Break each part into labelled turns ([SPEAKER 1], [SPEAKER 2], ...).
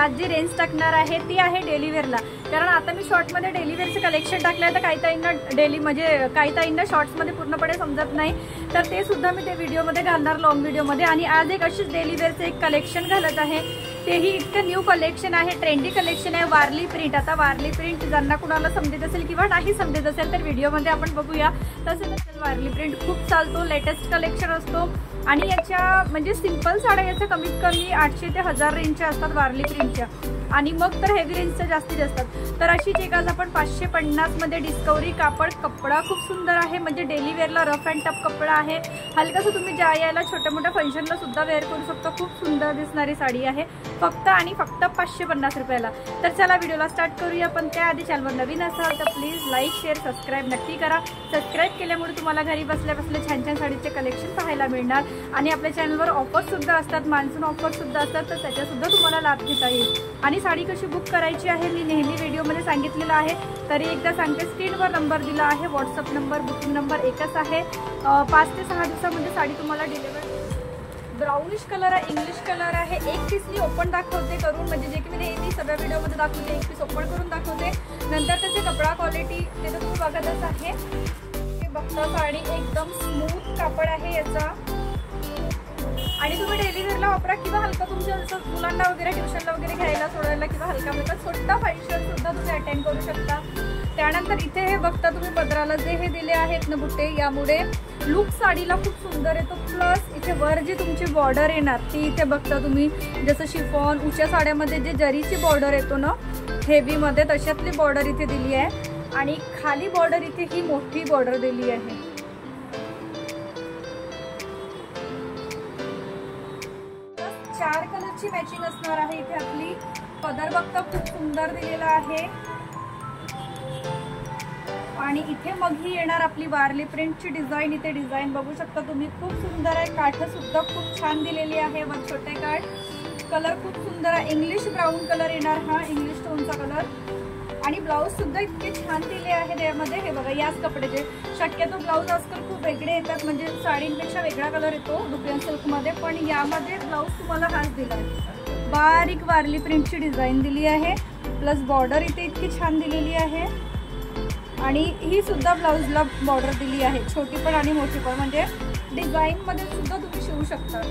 [SPEAKER 1] आज जी रेंज टाकणार आहे ती आहे डेली वेअरला, कारण आता मी शॉर्टमध्ये डेली वेअरचे कलेक्शन टाकले आहे, तर काही ताईंना डेली म्हणजे काही ताईंना शॉर्ट्समध्ये पूर्णपणे समजत नाही, तर ते सुद्धा मी ते व्हिडिओमध्ये घालणार लॉंग व्हिडिओमध्ये। आणि आज एक अशीच डेली वेअरचे एक कलेक्शन घालत आहे, तेही इतकं न्यू कलेक्शन आहे, ट्रेंडी कलेक्शन आहे, वारली प्रिंट। आता वारली प्रिंट ज्यांना कुणाला समजत असेल किंवा नाही समजत असेल तर व्हिडिओमध्ये आपण बघूया। तसेच वारली प्रिंट खूप चालतो, लेटेस्ट कलेक्शन असतो आणि याच्या म्हणजे सिंपल साड्या याच्या कमीत कमी 800 ते 1000 रेंजच्या असतात वारली प्रिंटच्या, आणि मग तर हेवी रेंजच्या जास्तीत असतात। तर अशीच एक आज आपण 550 मध्ये डिस्कवरी कापड, कपडा खूप सुंदर आहे, म्हणजे डेली वेअरला रफ अँड टफ कपडा आहे, हलकासं तुम्ही ज्या यायला छोट्या मोठ्या फंक्शनला सुद्धा वेअर करू शकता। खूप सुंदर दिसणारी साडी आहे, फक्त आणि फक्त 550 रुपयाला। तर चला व्हिडिओला स्टार्ट करूया, पण त्याआधी चॅनलवर नवीन असाल तर प्लीज लाईक शेअर सबस्क्राईब नक्की करा। सबस्क्राईब केल्यामुळे तुम्हाला घरी बसल्या बसल्या छान छान साडीचे कलेक्शन पाहायला मिळणार, आणि आपल्या चॅनलवर ऑफर सुद्धा असतात, मान्सून ऑफर सुद्धा असतात, तर त्याचा सुद्धा तुम्हाला लाभ घेता येईल। आणि साडी कशी बुक करायची आहे मी नेहमी व्हिडिओमध्ये सांगितलेलं आहे, तरी एकदा सांगते, स्क्रीनवर नंबर दिला आहे, व्हॉट्सअप नंबर, बुकिंग नंबर एकच आहे। 5 ते 6 दिवसामध्ये साडी तुम्हाला डिलिव्हर। ब्राउनिश कलर आहे, इंग्लिश कलर आहे, एक पीस मी ओपन दाखवते करून, म्हणजे जे की मी नेहमी सगळ्या व्हिडिओमध्ये दाखवते, एक पीस ओपन करून दाखवते, नंतर त्याचे कपडा क्वालिटी ते तर तुम्ही बघतच आहे। हे बघता साडी एकदम स्मूथ कापड आहे याचा, आणि तुम्ही डेली वेअरला वापरा किंवा हलका तुमच्या मुलांना वगैरे ट्युशनला वगैरे घ्यायला सोडायला किंवा हलका हलका छोटा फंक्शन सुद्धा तुम्ही अटेंड करू शकता। त्यानंतर इथे हे बघता तुम्ही पदराला जे हे दिले आहेत ना बुट्टे, यामुळे लुक साडीला खूप सुंदर येतो। प्लस इथे वर जी तुमची बॉर्डर येणार ती इथे बघता तुम्ही, जसं शिफॉन उच्या साड्यामध्ये जे जरीची बॉर्डर येतो ना हेवीमध्ये, तशातली बॉर्डर इथे दिली आहे, आणि खाली बॉर्डर इथे ही मोठी बॉर्डर दिली आहे। चार कलरची मॅचिंग असणार आहे इथे आपली। पदर बघता खूप सुंदर दिलेला आहे, आणि इथे मग ही येणार आपली वारली प्रिंटची डिझाईन। इथे डिझाईन बघू शकता तुम्ही, खूप सुंदर आहे, काठ सुद्धा खूप छान दिलेली आहे, वर छोटे काठ, कलर खूप सुंदर आहे, इंग्लिश ब्राऊन कलर येणार हा, इंग्लिश टोनचा कलर, आणि ब्लाऊज सुद्धा इतके छान दिले आहे त्यामध्ये। हे बघा याच कपड्याचे, शक्यतो ब्लाऊज आजकाल खूप वेगळे येतात, म्हणजे साडींपेक्षा वेगळा कलर येतो डुपियन सिल्कमध्ये, पण यामध्ये ब्लाऊज तुम्हाला हाच दिला आहे, बारीक वारली प्रिंटची डिझाईन दिली आहे, प्लस बॉर्डर इथे इतकी छान दिलेली आहे, आणि ही सुद्धा ब्लाऊजला बॉर्डर दिली आहे, छोटी पण आणि मोठी पण, म्हणजे डिझाईनमध्ये सुद्धा तुम्ही शिवू शकता।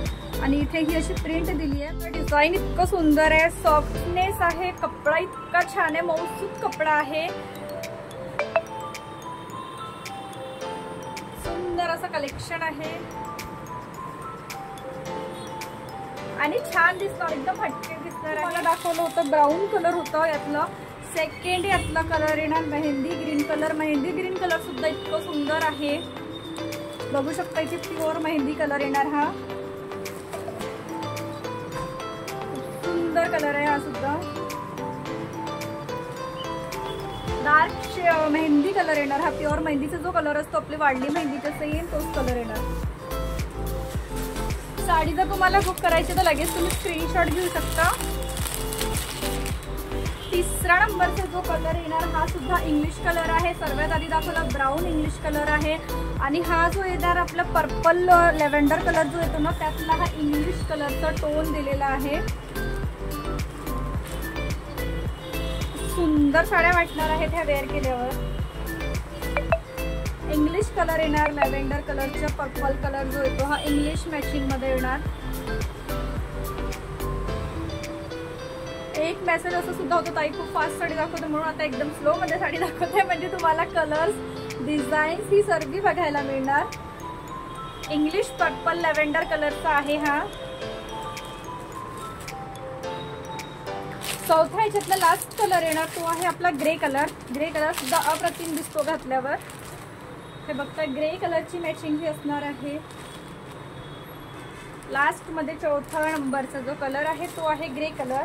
[SPEAKER 1] आणि इथे ही अशी प्रिंट दिली आहे, डिझाईन इतकं सुंदर आहे, सॉफ्टनेस आहे, कपडा इतका छान आहे, मऊसूत कपडा आहे, सुंदर असं कलेक्शन आहे, आणि छान दिसणार, एकदम हटके दिसणार। मला दाखवलं होतं ब्राऊन कलर होतं यातलं, सेकंड यातला कलर येणार mehndi green colour. Mehndi green colour सुद्धा इतकं सुंदर आहे, बघू शकता इथे प्युअर मेहंदी कलर येणार, हा सुंदर कलर आहे हा सुद्धा, डार्क मेहंदी कलर येणार हा, प्युअर मेहंदीचा जो कलर असतो आपली वाढली मेहंदीचा सेम तोच कलर येणार। साडी जर तुम्हाला बुक करायची तर लगेच तुम्ही स्क्रीनशॉट घेऊ शकता। तिसरा नंबरचा जो कलर येणार हा सुद्धा इंग्लिश कलर आहे, सर्वात आधी दाखवला ब्राऊन इंग्लिश कलर आहे, आणि हा जो येणार आपला पर्पल लेव्हेंडर कलर जो येतो ना त्यातला हा इंग्लिश कलरचा टोन दिलेला आहे। सुंदर साड्या वाटणार आहेत ह्या वेअर केल्यावर। इंग्लिश कलर येणार लॅव्हेंडर कलरचा, पर्पल कलर जो येतो हा इंग्लिश मॅचिंग मध्ये येणार। एक मेसेज असं सुद्धा होतं, ताई खूप फास्ट साडी दाखवते म्हणून आता एकदम स्लो मध्ये साडी दाखवते, म्हणजे तुम्हाला कलर्स डिझाईन्स ही सर्वी बघायला मिळणार। इंग्लिश पर्पल लॅव्हेंडर कलरचा आहे हा। चौथा ह्याच्यातला लास्ट कलर येणार तो आहे आपला ग्रे कलर। ग्रे कलर सुद्धा अप्रतिम दिसतो घातल्यावर, हे बघता ग्रे कलरची मॅचिंग ही असणार आहे। लास्ट मध्ये चौथा नंबरचा जो कलर आहे तो आहे ग्रे कलर।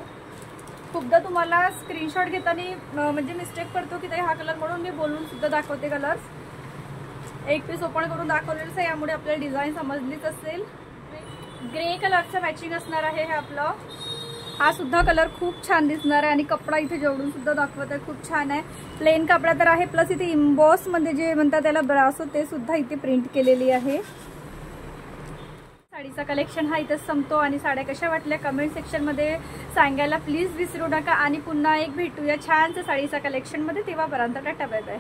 [SPEAKER 1] खूपदा तुम्हाला स्क्रीनशॉट घेताना म्हणजे मिस्टेक पडतो की हा कलर, म्हणून मी बोलून सुद्धा दाखवते कलर्स। एक पीस ओपन करून दाखवलेलं आहे, यामुळे आपल्याला डिझाईन समजलीच असेल। ग्रे कलरचं मॅचिंग असणार आहे हे आपलं। हा सुद्धा कलर खूप छान दिसणार आहे, आणि कपडा इथे जोडून सुद्धा दाखवत आहे, खूप छान आहे। प्लेन कपडा तर आहे, प्लस इथे इम्बॉस मध्ये जे म्हणतात त्याला ब्रासो ते सुद्धा इथे प्रिंट केलेली आहे। साडीचा कलेक्शन हा इथंच संपतो आणि साड्या कशा वाटल्या कमेंट सेक्शनमध्ये सांगायला प्लीज विसरू नका आणि पुन्हा एक भेटूया छानसं साडीचा कलेक्शनमध्ये. तेव्हापर्यंत टाटा बाय बाय.